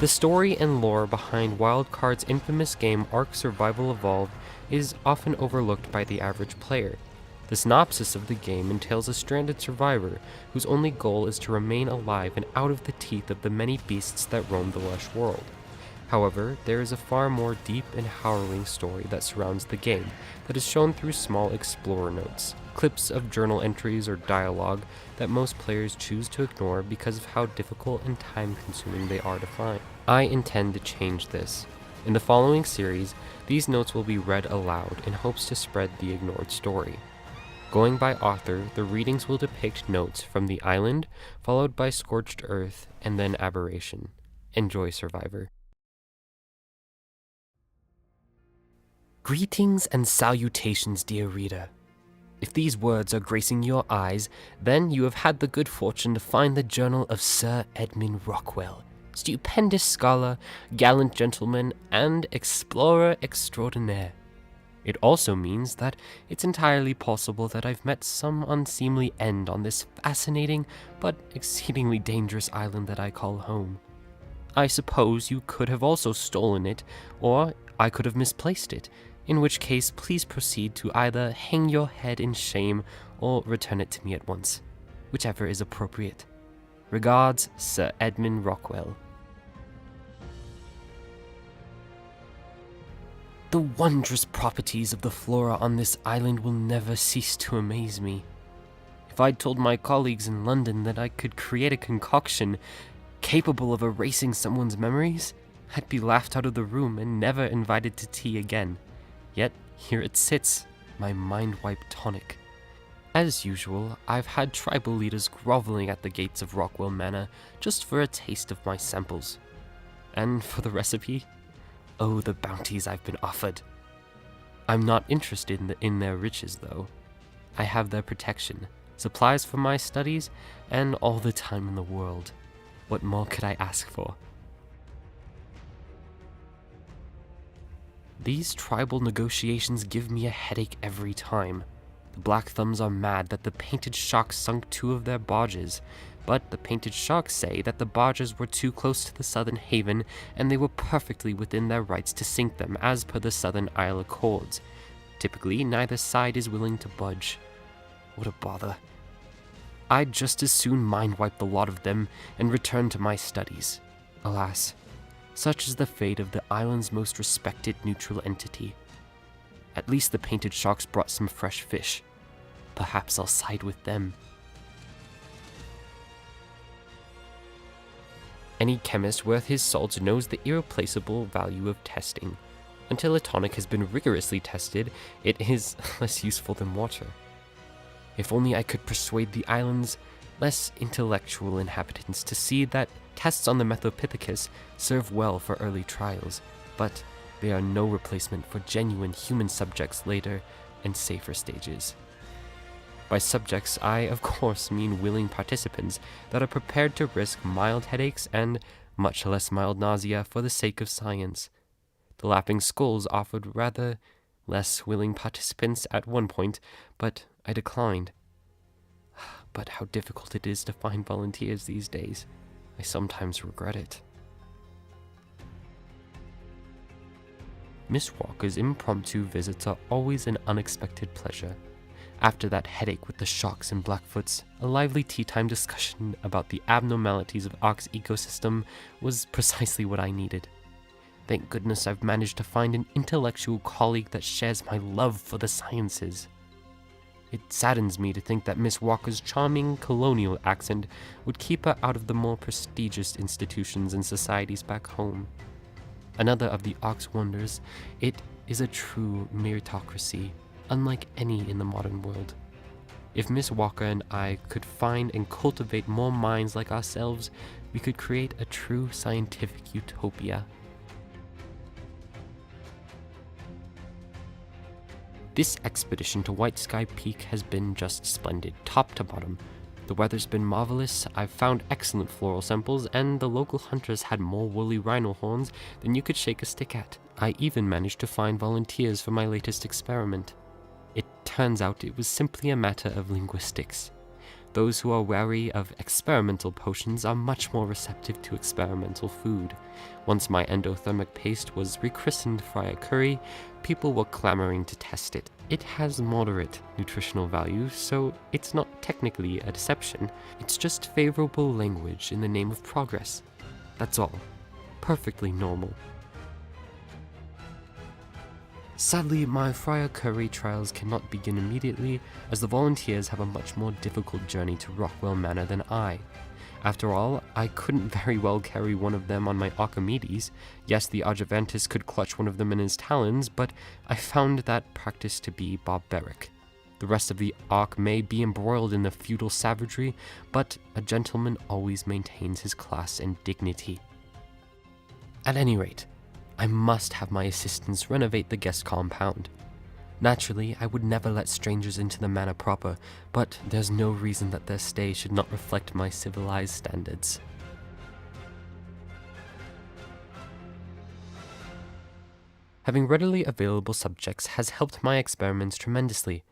The story and lore behind Wildcard's infamous game ARK Survival Evolved is often overlooked by the average player. The synopsis of the game entails a stranded survivor whose only goal is to remain alive and out of the teeth of the many beasts that roam the lush world. However, there is a far more deep and harrowing story that surrounds the game that is shown through small explorer notes, clips of journal entries or dialogue that most players choose to ignore because of how difficult and time-consuming they are to find. I intend to change this. In the following series, these notes will be read aloud in hopes to spread the ignored story. Going by author, the readings will depict notes from the island, followed by scorched earth, and then aberration. Enjoy, Survivor. Greetings and salutations, dear reader. If these words are gracing your eyes, then you have had the good fortune to find the journal of Sir Edmund Rockwell, stupendous scholar, gallant gentleman, and explorer extraordinaire. It also means that it's entirely possible that I've met some unseemly end on this fascinating but exceedingly dangerous island that I call home. I suppose you could have also stolen it, or I could have misplaced it, in which case please proceed to either hang your head in shame or return it to me at once, whichever is appropriate. Regards, Sir Edmund Rockwell. The wondrous properties of the flora on this island will never cease to amaze me. If I'd told my colleagues in London that I could create a concoction capable of erasing someone's memories, I'd be laughed out of the room and never invited to tea again. Yet, here it sits, my mind-wipe tonic. As usual, I've had tribal leaders groveling at the gates of Rockwell Manor just for a taste of my samples. And for the recipe? Oh, the bounties I've been offered. I'm not interested in their riches, though. I have their protection, supplies for my studies, and all the time in the world. What more could I ask for? These tribal negotiations give me a headache every time. The Black Thumbs are mad that the Painted Sharks sunk 2 of their barges, but the Painted Sharks say that the barges were too close to the southern haven and they were perfectly within their rights to sink them as per the Southern Isle Accords. Typically, neither side is willing to budge. What a bother. I'd just as soon mind-wipe the lot of them and return to my studies. Alas, such is the fate of the island's most respected neutral entity. At least the Painted Sharks brought some fresh fish. Perhaps I'll side with them. Any chemist worth his salt knows the irreplaceable value of testing. Until a tonic has been rigorously tested, it is less useful than water. If only I could persuade the island's less intellectual inhabitants to see that tests on the Methopithecus serve well for early trials, but they are no replacement for genuine human subjects later and safer stages. By subjects, I of course mean willing participants that are prepared to risk mild headaches and much less mild nausea for the sake of science. The Laughing Skulls offered rather less willing participants at one point, but I declined. But how difficult it is to find volunteers these days. I sometimes regret it. Miss Walker's impromptu visits are always an unexpected pleasure. After that headache with the Sharks and Blackfoots, a lively tea-time discussion about the abnormalities of ARK's ecosystem was precisely what I needed. Thank goodness I've managed to find an intellectual colleague that shares my love for the sciences. It saddens me to think that Miss Walker's charming colonial accent would keep her out of the more prestigious institutions and societies back home. Another of the ARK's wonders, it is a true meritocracy, unlike any in the modern world. If Miss Walker and I could find and cultivate more minds like ourselves, we could create a true scientific utopia. This expedition to White Sky Peak has been just splendid, top to bottom. The weather's been marvelous, I've found excellent floral samples, and the local hunters had more woolly rhino horns than you could shake a stick at. I even managed to find volunteers for my latest experiment. It turns out it was simply a matter of linguistics. those who are wary of experimental potions are much more receptive to experimental food. Once my endothermic paste was rechristened Fryer Curry, people were clamoring to test it. It has moderate nutritional value, so it's not technically a deception. It's just favorable language in the name of progress. That's all. Perfectly normal. Sadly, my Fryer Curry trials cannot begin immediately, as the volunteers have a much more difficult journey to Rockwell Manor than I. After all, I couldn't very well carry one of them on my Archimedes. Yes, the Argivantes could clutch one of them in his talons, but I found that practice to be barbaric. The rest of the ARK may be embroiled in the feudal savagery, but a gentleman always maintains his class and dignity. At any rate, I must have my assistants renovate the guest compound. Naturally, I would never let strangers into the manor proper, but there's no reason that their stay should not reflect my civilized standards. Having readily available subjects has helped my experiments tremendously.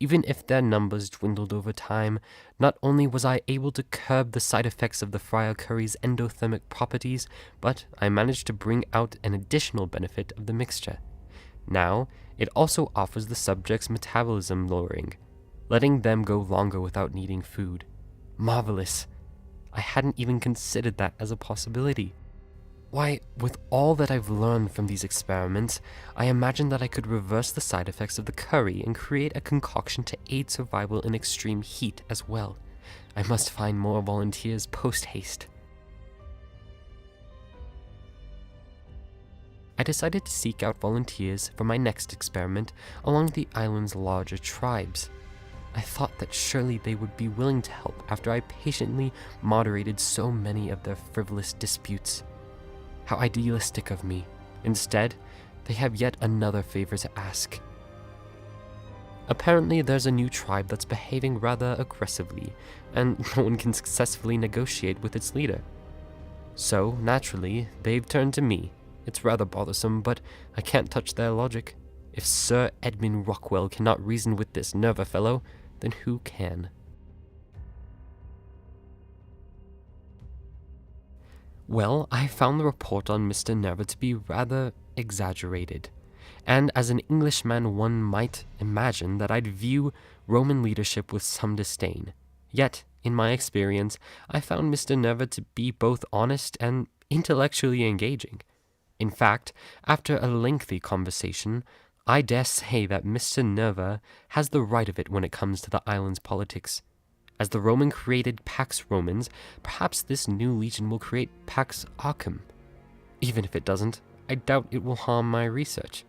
Even if their numbers dwindled over time, not only was I able to curb the side effects of the Fryer Curry's endothermic properties, but I managed to bring out an additional benefit of the mixture. Now, it also offers the subjects metabolism lowering, letting them go longer without needing food. Marvelous! I hadn't even considered that as a possibility. Why, with all that I've learned from these experiments, I imagine that I could reverse the side effects of the curry and create a concoction to aid survival in extreme heat as well. I must find more volunteers post-haste. I decided to seek out volunteers for my next experiment along the island's larger tribes. I thought that surely they would be willing to help after I patiently moderated so many of their frivolous disputes. How idealistic of me. Instead, they have yet another favor to ask. Apparently, there's a new tribe that's behaving rather aggressively, and no one can successfully negotiate with its leader. So, naturally, they've turned to me. It's rather bothersome, but I can't touch their logic. If Sir Edmund Rockwell cannot reason with this Nerva fellow, then who can? Well, I found the report on Mr. Nerva to be rather exaggerated, and as an Englishman one might imagine that I'd view Roman leadership with some disdain. Yet, in my experience, I found Mr. Nerva to be both honest and intellectually engaging. In fact, after a lengthy conversation, I dare say that Mr. Nerva has the right of it when it comes to the island's politics. As the Roman created Pax Romans, perhaps this new legion will create Pax Arcum. Even if it doesn't, I doubt it will harm my research.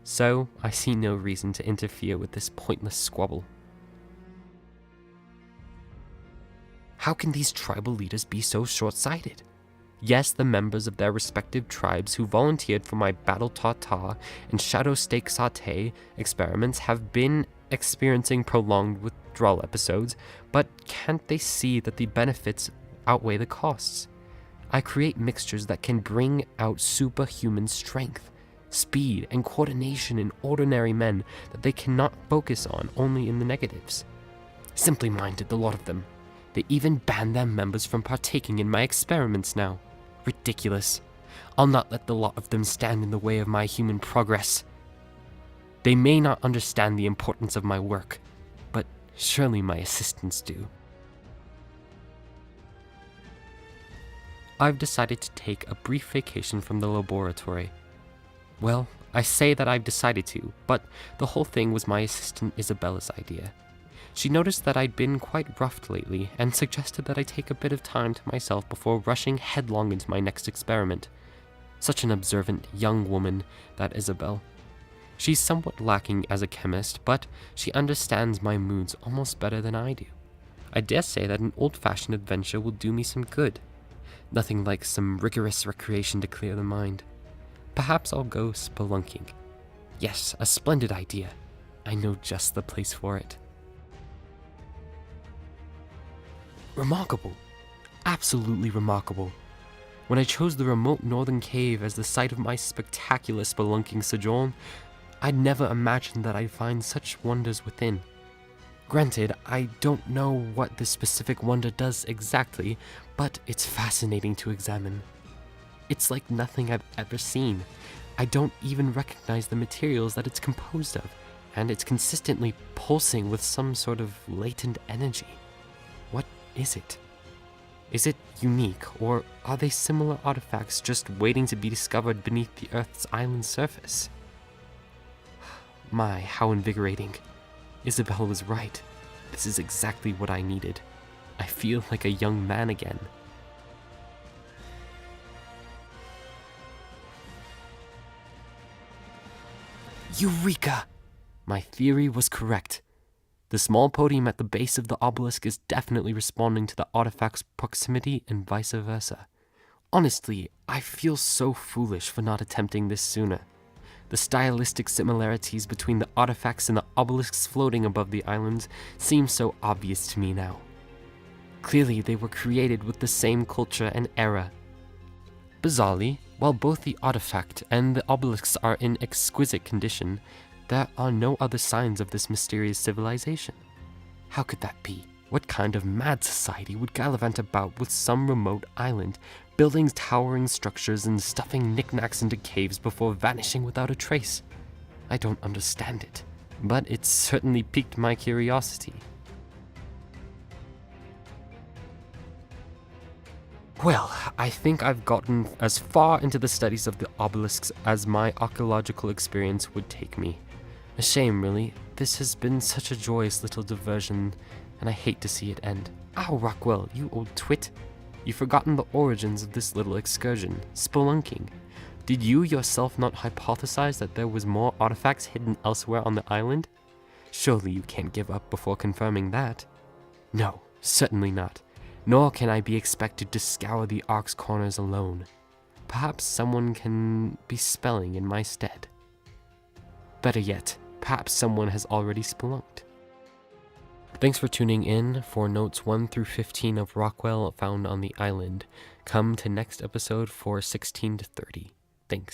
So, I see no reason to interfere with this pointless squabble. How can these tribal leaders be so short-sighted? Yes, the members of their respective tribes who volunteered for my Battle Tartar and Shadow Steak Sauté experiments have been experiencing prolonged withdrawal episodes, but can't they see that the benefits outweigh the costs? I create mixtures that can bring out superhuman strength, speed, and coordination in ordinary men that they cannot focus on only in the negatives. Simply-minded, the lot of them. They even ban their members from partaking in my experiments now. Ridiculous. I'll not let the lot of them stand in the way of my human progress. They may not understand the importance of my work, but surely my assistants do. I've decided to take a brief vacation from the laboratory. Well, I say that I've decided to, but the whole thing was my assistant Isabella's idea. She noticed that I'd been quite rough lately and suggested that I take a bit of time to myself before rushing headlong into my next experiment. Such an observant young woman, that Isabel. She's somewhat lacking as a chemist, but she understands my moods almost better than I do. I dare say that an old-fashioned adventure will do me some good. Nothing like some rigorous recreation to clear the mind. Perhaps I'll go spelunking. Yes, a splendid idea. I know just the place for it. Remarkable. Absolutely remarkable. When I chose the remote northern cave as the site of my spectacular spelunking sojourn, I'd never imagined that I'd find such wonders within. Granted, I don't know what this specific wonder does exactly, but it's fascinating to examine. It's like nothing I've ever seen. I don't even recognize the materials that it's composed of, and it's consistently pulsing with some sort of latent energy. What is it? Is it unique, or are they similar artifacts just waiting to be discovered beneath the Earth's island surface? My, how invigorating. Isabel was right. This is exactly what I needed. I feel like a young man again. Eureka! My theory was correct. The small podium at the base of the obelisk is definitely responding to the artifact's proximity and vice versa. Honestly, I feel so foolish for not attempting this sooner. The stylistic similarities between the artifacts and the obelisks floating above the islands seem so obvious to me now. Clearly, they were created with the same culture and era. Bizarrely, while both the artifact and the obelisks are in exquisite condition, there are no other signs of this mysterious civilization. How could that be? What kind of mad society would gallivant about with some remote island, building towering structures and stuffing knickknacks into caves before vanishing without a trace? I don't understand it, but it certainly piqued my curiosity. Well, I think I've gotten as far into the studies of the obelisks as my archaeological experience would take me. A shame, really. This has been such a joyous little diversion, and I hate to see it end. Ow, Rockwell, you old twit. You've forgotten the origins of this little excursion, spelunking. Did you yourself not hypothesize that there was more artifacts hidden elsewhere on the island? Surely you can't give up before confirming that. No, certainly not. Nor can I be expected to scour the Ark's corners alone. Perhaps someone can be spelling in my stead. Better yet, perhaps someone has already spelunked. Thanks for tuning in for notes 1 through 15 of Rockwell found on the island. Come to next episode for 16 to 30. Thanks.